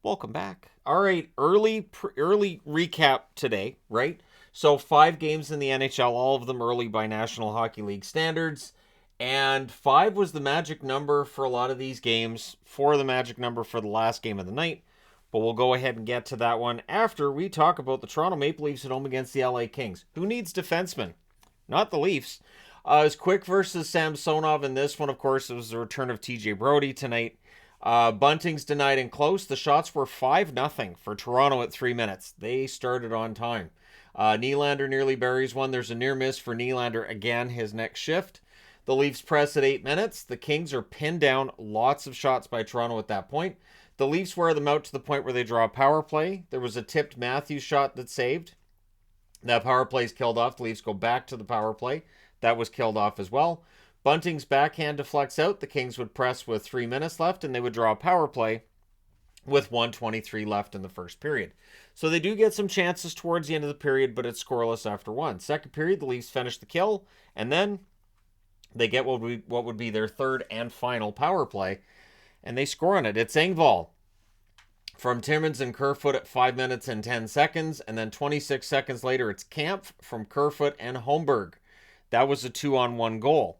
Welcome back. All right, early recap today, right? So 5 games in the NHL, all of them early by National Hockey League standards, and 5 was the magic number for a lot of these games. 4 the magic number for the last game of the night. But we'll go ahead and get to that one after we talk about the Toronto Maple Leafs at home against the LA Kings. Who needs defensemen? Not the Leafs. It was Quick versus Samsonov in this one, of course. It was the return of TJ Brodie tonight. Bunting's denied in close. The shots were 5-0 for Toronto at 3 minutes. They started on time. Nylander nearly buries one. There's a near miss for Nylander again, his next shift. The Leafs press at 8 minutes. The Kings are pinned down. Lots of shots by Toronto at that point. The Leafs wear them out to the point where they draw a power play. There was a tipped Matthews shot that saved. That power play is killed off. The Leafs go back to the power play. That was killed off as well. Bunting's backhand deflects out. The Kings would press with 3 minutes left, and they would draw a power play with 1:23 left in the first period. So they do get some chances towards the end of the period, but it's scoreless after one. Second period, the Leafs finish the kill, and then they get what would be their third and final power play, and they score on it. It's Engvall from Timmins and Kerfoot at 5 minutes and 10 seconds, and then 26 seconds later, it's Kampf from Kerfoot and Holmberg. That was a 2-on-1 goal.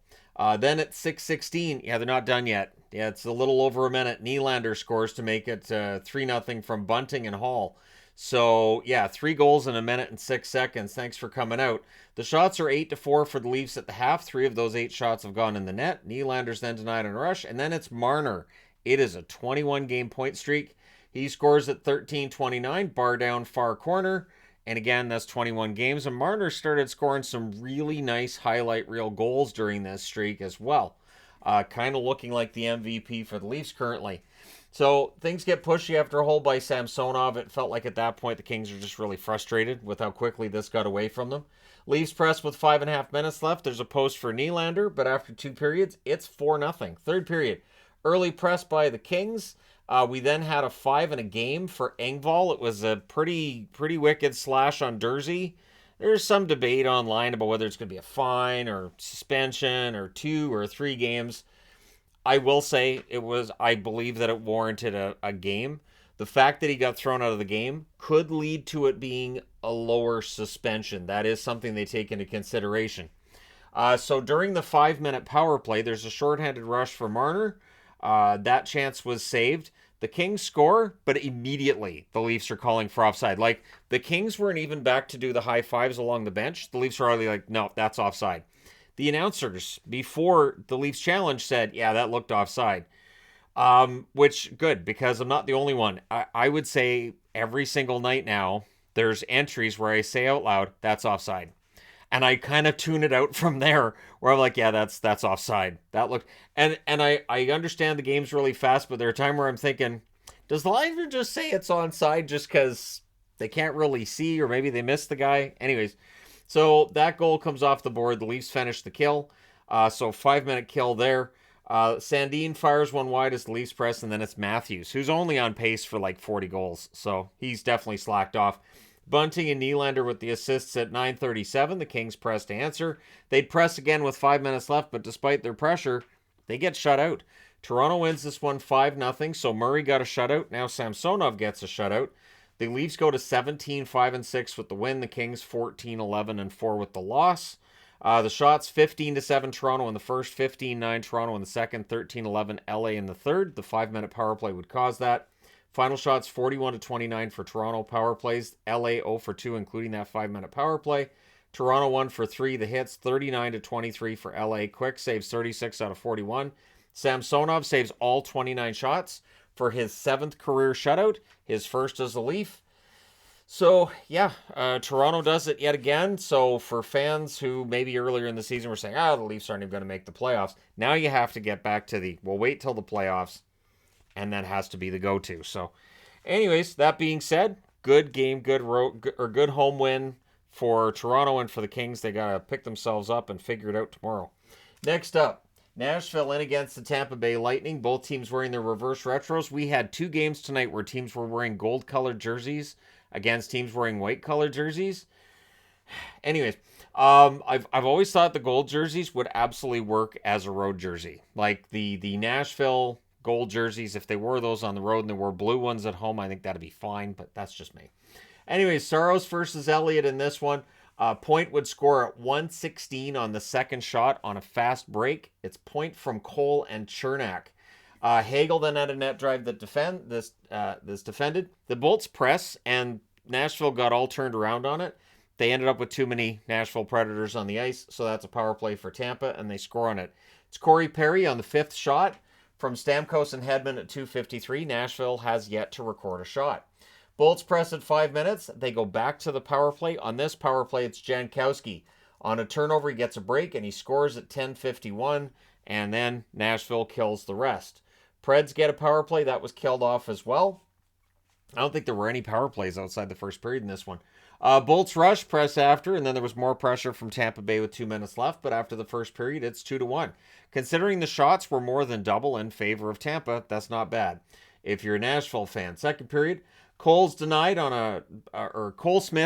Then at 6:16, yeah, they're not done yet. Yeah, it's a little over a minute. Nylander scores to make it 3-0 from Bunting and Hall. So, yeah, 3 goals in a minute and 6 seconds. Thanks for coming out. The shots are 8-4 for the Leafs at the half. 3 of those 8 shots have gone in the net. Nylander's then denied on a rush. And then it's Marner. It is a 21-game point streak. He scores at 13:29, bar down far corner. And again, that's 21 games. And Marner started scoring some really nice highlight reel goals during this streak as well. Kind of looking like the MVP for the Leafs currently. So things get pushy after a hole by Samsonov. It felt like at that point the Kings are just really frustrated with how quickly this got away from them. Leafs press with 5.5 minutes left. There's a post for Nylander, but after 2 periods, it's 4-0. Third period, early press by the Kings. We then had a 5 in a game for Engvall. It was a pretty wicked slash on Dursey. There's some debate online about whether it's going to be a fine or suspension or 2 or 3 games. I will say I believe that it warranted a game. The fact that he got thrown out of the game could lead to it being a lower suspension. That is something they take into consideration. So during the 5-minute power play, there's a shorthanded rush for Marner. That chance was saved. The Kings score, but immediately the Leafs are calling for offside. Like, the Kings weren't even back to do the high fives along the bench. The Leafs were already like, no, that's offside. The announcers, before the Leafs challenge, said, yeah, that looked offside. Which, good, because I'm not the only one. I would say every single night now, there's entries where I say out loud, that's offside. And I kind of tune it out from there, where I'm like, yeah, that's offside. That looked, and I understand the game's really fast, but there are times where I'm thinking, does the linesman just say it's onside just because they can't really see, or maybe they missed the guy? Anyways, so that goal comes off the board. The Leafs finish the kill. So 5-minute kill there. Sandin fires one wide as the Leafs press, and then it's Matthews, who's only on pace for like 40 goals. So he's definitely slacked off. Bunting and Nylander with the assists at 9:37. The Kings press to answer. They'd press again with 5 minutes left, but despite their pressure, they get shut out. Toronto wins this one 5-0, so Murray got a shutout. Now Samsonov gets a shutout. The Leafs go to 17-5-6 with the win. The Kings 14-11-4 with the loss. The shots 15-7 Toronto in the first, 15-9 Toronto in the second, 13-11 LA in the third. The 5-minute power play would cause that. Final shots 41-29 for Toronto. Power plays LA 0 for 2, including that 5-minute power play. Toronto 1 for 3. The hits 39-23 for LA. Quick saves 36 out of 41. Samsonov saves all 29 shots for his 7th career shutout, his first as a Leaf. So, yeah, Toronto does it yet again. So, for fans who maybe earlier in the season were saying, the Leafs aren't even going to make the playoffs, now you have to get back to we'll wait till the playoffs, and that has to be the go-to. So, anyways, that being said, good game, good home win for Toronto and for the Kings. They got to pick themselves up and figure it out tomorrow. Next up, Nashville in against the Tampa Bay Lightning. Both teams wearing their reverse retros. We had 2 games tonight where teams were wearing gold-colored jerseys against teams wearing white-colored jerseys. Anyways, I've always thought the gold jerseys would absolutely work as a road jersey. Like the Nashville gold jerseys. If they wore those on the road and they wore blue ones at home, I think that'd be fine, but that's just me. Anyways, Saros versus Elliott in this one. Point would score at 1:16 on the second shot on a fast break. It's point from Cole and Chernak. Hagel then had a net drive that defended. The Bolts press, and Nashville got all turned around on it. They ended up with too many Nashville Predators on the ice, so that's a power play for Tampa, and they score on it. It's Corey Perry on the fifth shot from Stamkos and Hedman at 2:53. Nashville has yet to record a shot. Bolts press at 5 minutes. They go back to the power play. On this power play, it's Jankowski. On a turnover, he gets a break, and he scores at 10:51, and then Nashville kills the rest. Preds get a power play. That was killed off as well. I don't think there were any power plays outside the first period in this one. Bolts rush, press after, and then there was more pressure from Tampa Bay with 2 minutes left, but after the first period, it's 2-1. Considering the shots were more than double in favor of Tampa, that's not bad if you're a Nashville fan. Second period, Cole Smith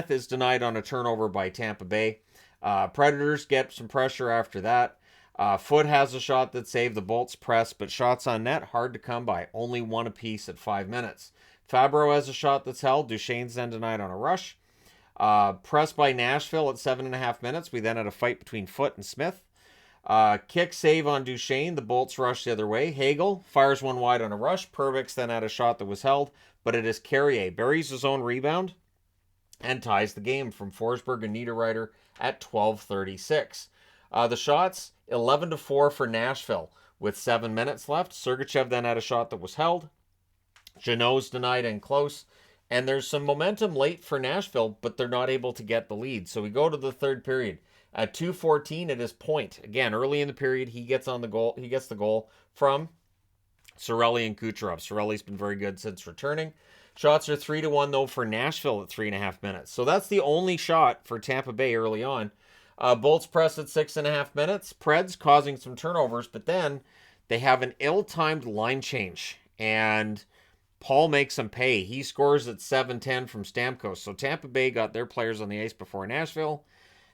is denied on a turnover by Tampa Bay. Predators get some pressure after that. Foote has a shot that saved the Bolts press, but shots on net hard to come by. Only one apiece at 5 minutes. Fabro has a shot that's held. Duchesne's then denied on a rush. Press by Nashville at 7.5 minutes. We then had a fight between Foote and Smith. Kick save on Duchesne. The Bolts rush the other way. Hagel fires one wide on a rush. Perbix then had a shot that was held, but it is Carrier. Buries his own rebound and ties the game from Forsberg and Niederreiter at 12:36. The shots, 11-4 for Nashville with 7 minutes left. Sergachev then had a shot that was held. Jeannot's denied and close. And there's some momentum late for Nashville, but they're not able to get the lead. So we go to the third period. At 2:14, it is Point. Again, early in the period, he gets the goal from Cirelli and Kucherov. Cirelli's been very good since returning. Shots are 3-1, though, for Nashville at 3.5 minutes. So that's the only shot for Tampa Bay early on. Bolts press at 6.5 minutes. Preds causing some turnovers, but then they have an ill-timed line change. And Paul makes them pay. He scores at 7:10 from Stamkos. So Tampa Bay got their players on the ice before Nashville.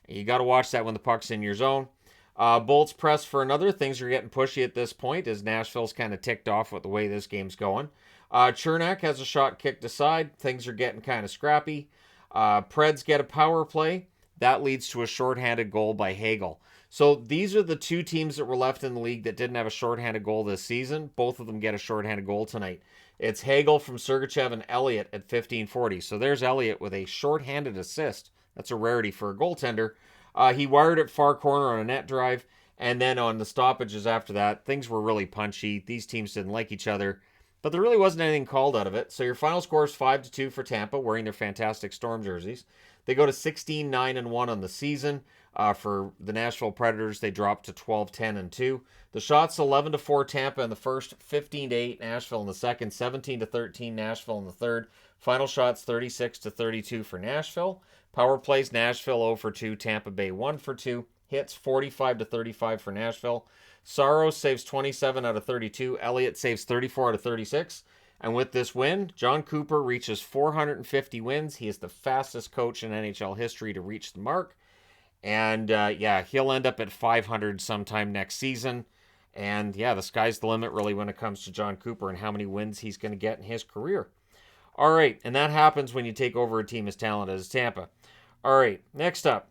You got to watch that when the puck's in your zone. Bolts press for another. Things are getting pushy at this point as Nashville's kind of ticked off with the way this game's going. Chernak has a shot kicked aside. Things are getting kind of scrappy. Preds get a power play. That leads to a shorthanded goal by Hagel. So these are the two teams that were left in the league that didn't have a shorthanded goal this season. Both of them get a shorthanded goal tonight. It's Hagel from Sergachev and Elliott at 15:40. So there's Elliott with a shorthanded assist. That's a rarity for a goaltender. He wired it far corner on a net drive, and then on the stoppages after that, things were really punchy. These teams didn't like each other, but there really wasn't anything called out of it. So your final score is 5-2 for Tampa, wearing their fantastic Storm jerseys. They go to 16-9-1 on the season. For the Nashville Predators, they dropped to 12-10-2. The shots 11-4 Tampa in the first, 15-8 Nashville in the second, 17-13 Nashville in the third. Final shots 36-32 for Nashville. Power plays Nashville 0-2, Tampa Bay 1-2. Hits 45-35 for Nashville. Saros saves 27 out of 32. Elliott saves 34 out of 36. And with this win, John Cooper reaches 450 wins. He is the fastest coach in NHL history to reach the mark. And he'll end up at 500 sometime next season. And the sky's the limit really when it comes to John Cooper and how many wins he's going to get in his career. All right, and that happens when you take over a team as talented as Tampa. All right, next up,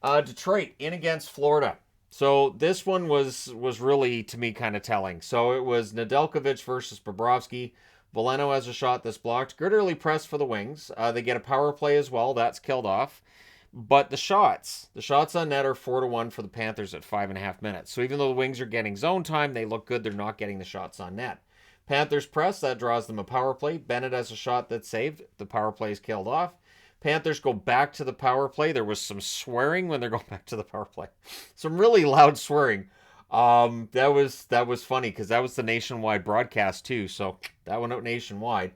Detroit in against Florida. So this one was really, to me, kind of telling. So it was Nedeljkovic versus Bobrovsky. Veleno has a shot that's blocked. Good early press for the Wings. They get a power play as well. That's killed off. But the shots on net are 4-1 for the Panthers at 5.5 minutes. So even though the Wings are getting zone time, they look good. They're not getting the shots on net. Panthers press, that draws them a power play. Bennett has a shot that's saved. The power play is killed off. Panthers go back to the power play. There was some swearing when they're going back to the power play. Some really loud swearing. That was funny because that was the nationwide broadcast too. So that went out nationwide.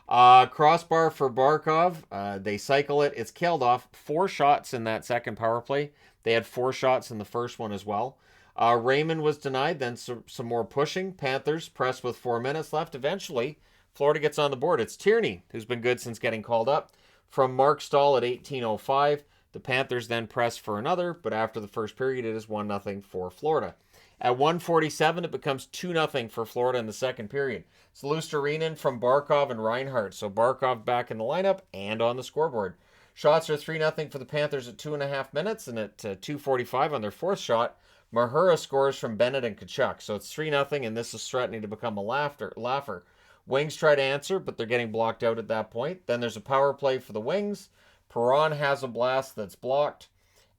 Crossbar for Barkov. They cycle it. It's killed off. 4 shots in that second power play. They had 4 shots in the first one as well. Raymond was denied. Then some more pushing. Panthers press with 4 minutes left. Eventually, Florida gets on the board. It's Tierney, who's been good since getting called up. From Mark Stahl at 18:05. The Panthers then press for another, but after the first period, it is 1-0 for Florida. At 1:47, it becomes 2-0 for Florida in the second period. It's Lusterinen from Barkov and Reinhart. So Barkov back in the lineup and on the scoreboard. Shots are 3-0 for the Panthers at 2.5 minutes, and at 2:45 on their fourth shot, Mahura scores from Bennett and Tkachuk. So it's 3-0, and this is threatening to become a laugher. Wings try to answer, but they're getting blocked out at that point. Then there's a power play for the Wings. Perron has a blast that's blocked.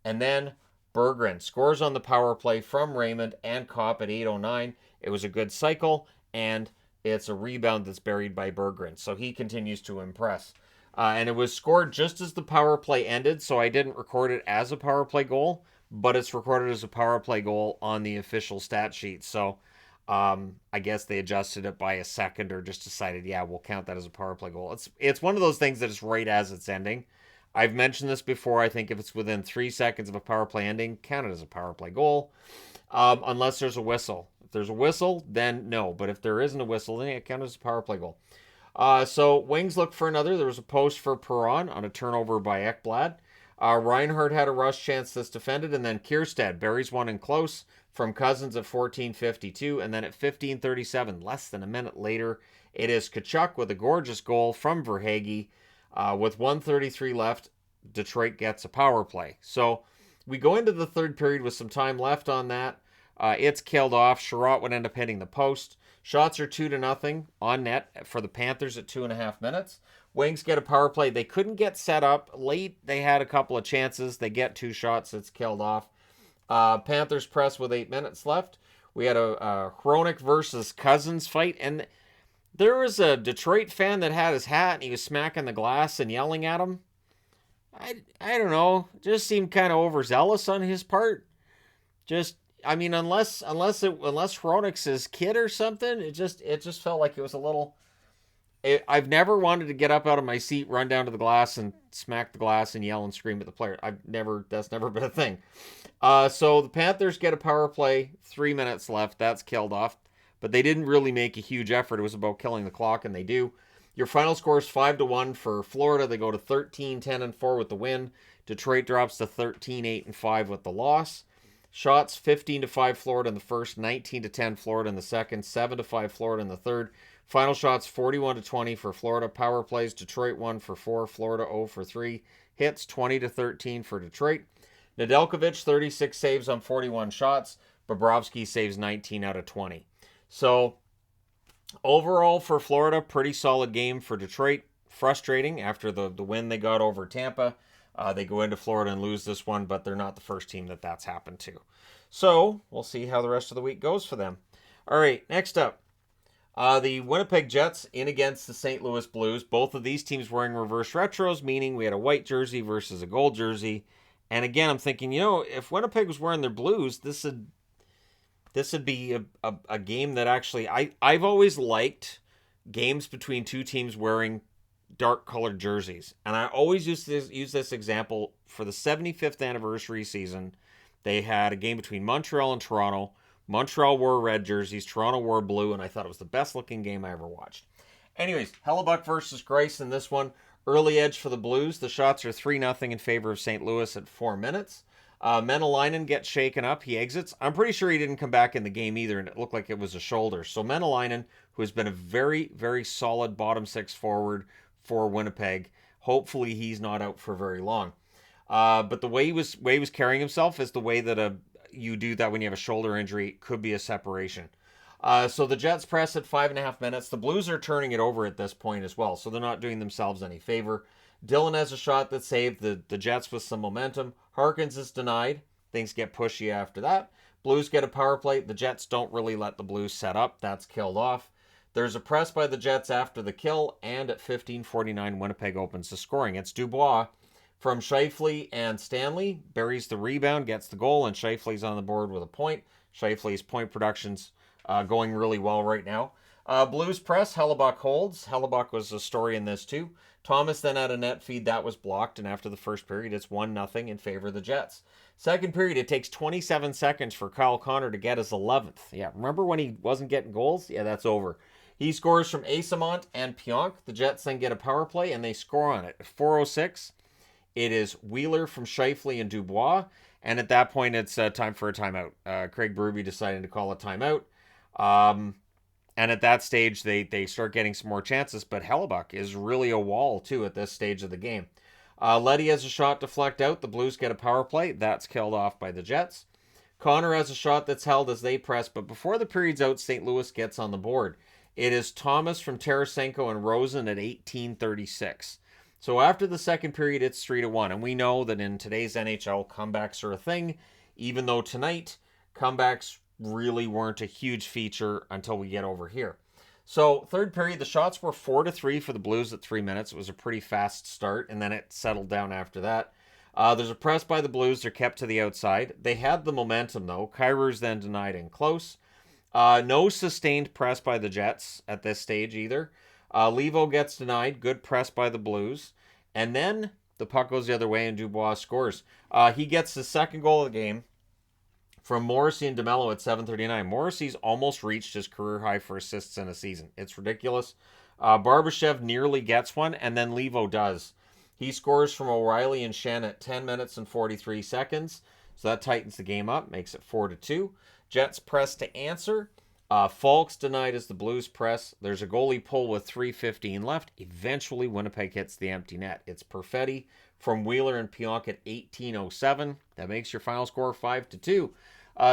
And then Berggren scores on the power play from Raymond and Kopp at 8:09. It was a good cycle, and it's a rebound that's buried by Berggren. So he continues to impress. And it was scored just as the power play ended, so I didn't record it as a power play goal, but it's recorded as a power play goal on the official stat sheet. So I guess they adjusted it by a second or just decided, yeah, we'll count that as a power play goal. It's one of those things that is right as it's ending. I've mentioned this before. I think if it's within 3 seconds of a power play ending, count it as a power play goal, unless there's a whistle. If there's a whistle, then no. But if there isn't a whistle, then it counts as a power play goal. So Wings look for another. There was a post for Perron on a turnover by Ekblad. Reinhardt had a rush chance that's defended, and then Kierstead buries one in close from Cousins at 14:52, and then at 15:37, less than a minute later, it is Tkachuk with a gorgeous goal from Verhaeghe. With 1:33 left, Detroit gets a power play. So we go into the third period with some time left on that. It's killed off. Sherratt would end up hitting the post. Shots are 2-0 on net for the Panthers at 2.5 minutes. Wings get a power play. They couldn't get set up. Late, they had a couple of chances. They get 2 shots. It's killed off. Panthers press with 8 minutes left. We had a Hronek versus Cousins fight, and there was a Detroit fan that had his hat, and he was smacking the glass and yelling at him. I don't know. Just seemed kind of overzealous on his part. Unless Hronek's his kid or something, it just felt like it was a little. I've never wanted to get up out of my seat, run down to the glass, and smack the glass and yell and scream at the player. That's never been a thing. So the Panthers get a power play, 3 minutes left. That's killed off. But they didn't really make a huge effort. It was about killing the clock, and they do. Your final score is 5-1 for Florida. They go to 13-10-4 with the win. Detroit drops to 13-8-5 with the loss. Shots 15-5 Florida in the first, 19-10 Florida in the second, 7-5 Florida in the third. Final shots 41-20 for Florida. Power plays Detroit 1 for 4, Florida 0 for 3. Hits 20-13 for Detroit. Nedeljkovic 36 saves on 41 shots. Bobrovsky saves 19 out of 20. So overall for Florida, pretty solid game for Detroit. Frustrating after the win they got over Tampa. They go into Florida and lose this one, but they're not the first team that's happened to. So we'll see how the rest of the week goes for them. All right, next up. The Winnipeg Jets in against the St. Louis Blues. Both of these teams wearing reverse retros, meaning we had a white jersey versus a gold jersey. And again, I'm thinking, if Winnipeg was wearing their blues, this would be a game that actually I've always liked games between two teams wearing dark colored jerseys. And I always use this example for the 75th anniversary season. They had a game between Montreal and Toronto. Montreal wore red jerseys, Toronto wore blue, and I thought it was the best looking game I ever watched. Anyways, Hellebuck versus Grice in this one. Early edge for the Blues. The shots are 3-0 in favor of St. Louis at 4 minutes. Menelainen gets shaken up. He exits. I'm pretty sure he didn't come back in the game either, and it looked like it was a shoulder. So Menelainen, who has been a very, very solid bottom six forward for Winnipeg, hopefully he's not out for very long. But the way he was carrying himself is the way that you do that when you have a shoulder injury. It could be a separation. So the Jets press at 5.5 minutes. The Blues are turning it over at this point as well, so they're not doing themselves any favor. Dillon has a shot that saved the Jets with some momentum. Harkins is denied. Things get pushy after that. Blues get a power play. The Jets don't really let the Blues set up. That's killed off. There's a press by the Jets after the kill, and at 15:49, Winnipeg opens the scoring. It's Dubois from Scheifele and Stanley. Buries the rebound, gets the goal, and Scheifele's on the board with a point. Scheifele's point production's going really well right now. Blues press, Hellebuck holds. Hellebuck was a story in this too. Thomas then had a net feed that was blocked, and after the first period, it's 1-0 in favor of the Jets. Second period, it takes 27 seconds for Kyle Connor to get his 11th. Yeah, remember when he wasn't getting goals? Yeah, that's over. He scores from Asamont and Pionk. The Jets then get a power play, and they score on it. At 4:06, it is Wheeler from Scheifele and Dubois. And at that point, it's time for a timeout. Craig Berube deciding to call a timeout. And at that stage, they start getting some more chances. But Hellebuyck is really a wall, too, at this stage of the game. Leddy has a shot deflect out. The Blues get a power play. That's killed off by the Jets. Connor has a shot that's held as they press. But before the period's out, St. Louis gets on the board. It is Thomas from Tarasenko and Rosen at 18:36. So after the second period, it's 3-1. And we know that in today's NHL, comebacks are a thing, even though tonight, comebacks really weren't a huge feature until we get over here. So third period, the shots were 4-3 for the Blues at 3 minutes. It was a pretty fast start, and then it settled down after that. There's a press by the Blues. They're kept to the outside. They had the momentum, though. Kyrie's then denied in close. No sustained press by the Jets at this stage either. Levo gets denied. Good press by the Blues. And then the puck goes the other way and Dubois scores. He gets the second goal of the game from Morrissey and DeMello at 7:39. Morrissey's almost reached his career high for assists in a season. It's ridiculous. Barbashev nearly gets one, and then Levo does. He scores from O'Reilly and Shen at 10 minutes and 43 seconds. So that tightens the game up, makes it 4-2. Jets press to answer. Falk's denied as the Blues press. There's a goalie pull with 3:15 left. Eventually, Winnipeg hits the empty net. It's Perfetti from Wheeler and Pionk at 18:07. That makes your final score 5-2.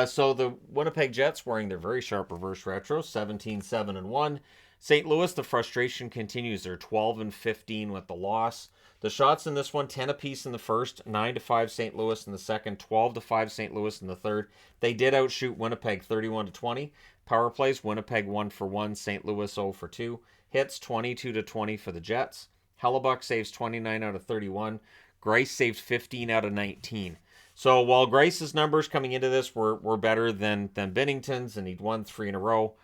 So the Winnipeg Jets wearing their very sharp reverse retro, 17-7-1. St. Louis, the frustration continues. They're 12-15 with the loss. The shots in this one, 10 apiece in the first, 9-5 St. Louis in the second, 12-5 St. Louis in the third. They did outshoot Winnipeg 31-20. Power plays, Winnipeg 1-for-1, St. Louis 0-for-2. Hits 22-20 for the Jets. Hellebuyck saves 29 out of 31. Greiss saves 15 out of 19. So while Greiss's numbers coming into this were better than Binnington's, and he'd won 3 in a row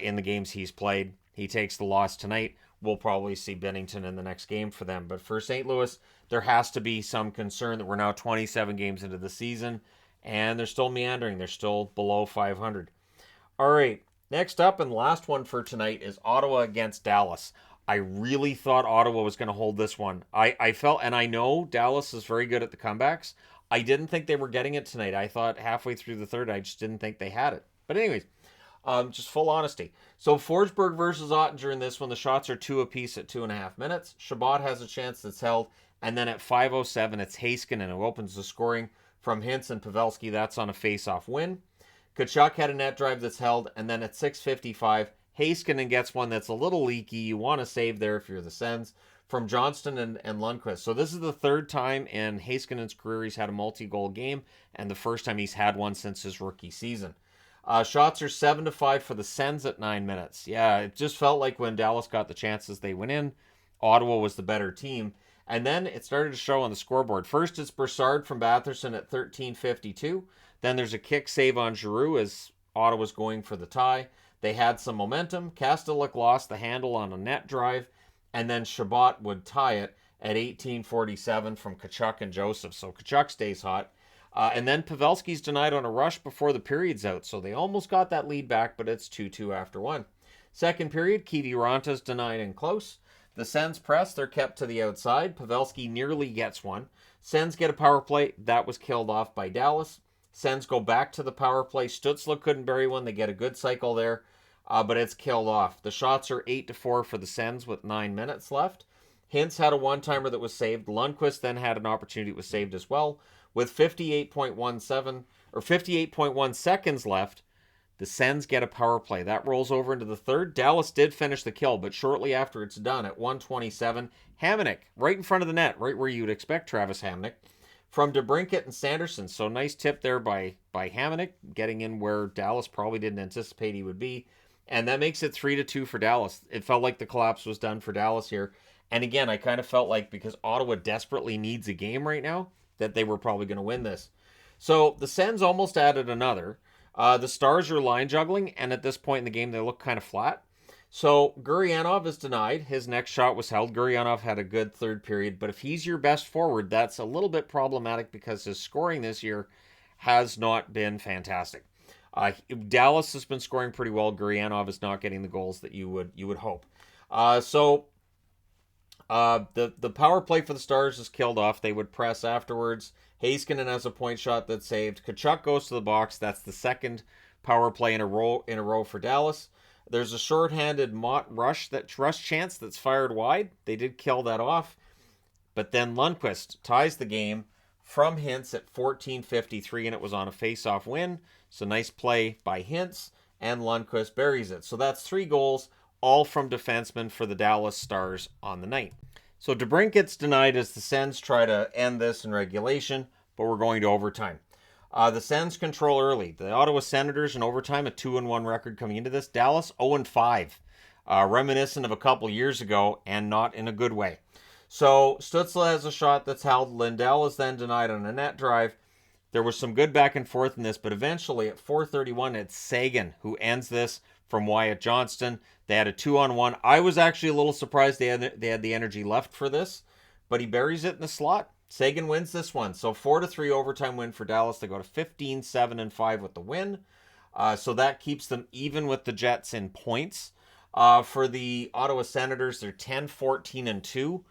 in the games he's played, he takes the loss tonight. We'll probably see Binnington in the next game for them. But for St. Louis, there has to be some concern that we're now 27 games into the season, and they're still meandering. They're still below 500. All right, next up and last one for tonight is Ottawa against Dallas. I really thought Ottawa was going to hold this one. I felt, and I know Dallas is very good at the comebacks. I didn't think they were getting it tonight. I thought halfway through the third, I just didn't think they had it. But anyways, just full honesty. So Forsberg versus Ottinger in this one, the shots are 2 apiece at 2.5 minutes. Chabot has a chance that's held. And then at 5:07, it's Heiskanen who opens the scoring from Hintz and Pavelski. That's on a face-off win. Tkachuk had a net drive that's held. And then at 6:55, Heiskanen gets one that's a little leaky. You want to save there if you're the Sens. From Johnston and Lundqvist. So this is the third time in Heiskanen's career he's had a multi-goal game. And the first time he's had one since his rookie season. Shots are 7-5 for the Sens at 9 minutes. Yeah, it just felt like when Dallas got the chances, they went in. Ottawa was the better team. And then it started to show on the scoreboard. First, it's Brassard from Batherson at 13:52. Then there's a kick save on Giroux as Ottawa's going for the tie. They had some momentum. Kastelik lost the handle on a net drive. And then Chabot would tie it at 18:47 from Tkachuk and Joseph. So Tkachuk stays hot. And then Pavelski's denied on a rush before the period's out. So they almost got that lead back, but it's 2-2 after one. Second period, Kiviranta's denied in close. The Sens press, they're kept to the outside. Pavelski nearly gets one. Sens get a power play. That was killed off by Dallas. Sens go back to the power play. Stützle couldn't bury one. They get a good cycle there, but it's killed off. The shots are 8-4 for the Sens with 9 minutes left. Hintz had a one-timer that was saved. Lundqvist then had an opportunity that was saved as well. With 58.1 seconds left, the Sens get a power play. That rolls over into the third. Dallas did finish the kill, but shortly after it's done at 1:27, Hamonic, right in front of the net, right where you would expect Travis Hamonic, from DeBrincat and Sanderson. So nice tip there by Hamonic, getting in where Dallas probably didn't anticipate he would be. And that makes it 3-2 for Dallas. It felt like the collapse was done for Dallas here. And again, I kind of felt like because Ottawa desperately needs a game right now, that they were probably going to win this. So the Sens almost added another. The Stars are line juggling, and at this point in the game, they look kind of flat. So Gurianov is denied. His next shot was held. Gurianov had a good third period, but if he's your best forward, that's a little bit problematic because his scoring this year has not been fantastic. Dallas has been scoring pretty well. Gurianov is not getting the goals that you would hope. So The power play for the Stars is killed off. They would press afterwards. Heiskanen has a point shot that's saved. Tkachuk goes to the box. That's the second power play in a row for Dallas. There's a shorthanded Mott rush chance that's fired wide. They did kill that off. But then Lundqvist ties the game from Hintz at 14:53, and it was on a face-off win. So nice play by Hintz, and Lundqvist buries it. So that's 3 goals, all from defensemen for the Dallas Stars on the night. So DeBrink gets denied as the Sens try to end this in regulation, but we're going to overtime. The Sens control early. The Ottawa Senators in overtime, a 2-1 record coming into this. Dallas 0-5, reminiscent of a couple years ago, and not in a good way. So Stützle has a shot that's held. Lindell is then denied on a net drive. There was some good back and forth in this, but eventually at 4:31, it's Seguin who ends this from Wyatt Johnston. They had a 2-on-1. I was actually a little surprised they had the energy left for this, but he buries it in the slot. Seguin wins this one. So 4-3 overtime win for Dallas. They go to 15-7-5 with the win. So that keeps them even with the Jets in points. For the Ottawa Senators, they're 10-14-2.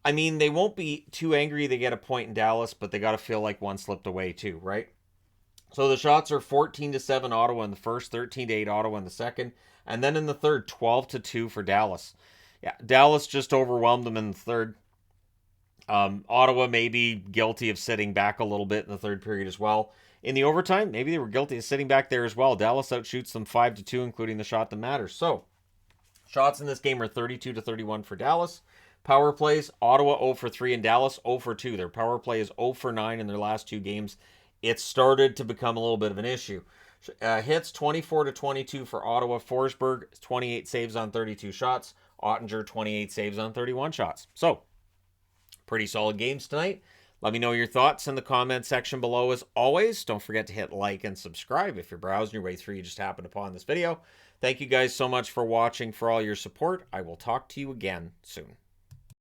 I mean, they won't be too angry they get a point in Dallas, but they got to feel like one slipped away too, right? So the shots are 14-7 Ottawa in the first, 13-8 Ottawa in the second, and then in the third, 12-2 for Dallas. Yeah, Dallas just overwhelmed them in the third. Ottawa may be guilty of sitting back a little bit in the third period as well. In the overtime, maybe they were guilty of sitting back there as well. Dallas outshoots them 5-2, including the shot that matters. So, shots in this game are 32-31 for Dallas. Power plays, Ottawa 0-3 and Dallas 0-2. Their power play is 0-9 in their last 2 games. It started to become a little bit of an issue. Hits 24-22 for Ottawa. Forsberg 28 saves on 32 shots. Ottinger 28 saves on 31 shots. So, pretty solid games tonight. Let me know your thoughts in the comment section below as always. Don't forget to hit like and subscribe if you're browsing your way through. You just happened upon this video. Thank you guys so much for watching, for all your support. I will talk to you again soon.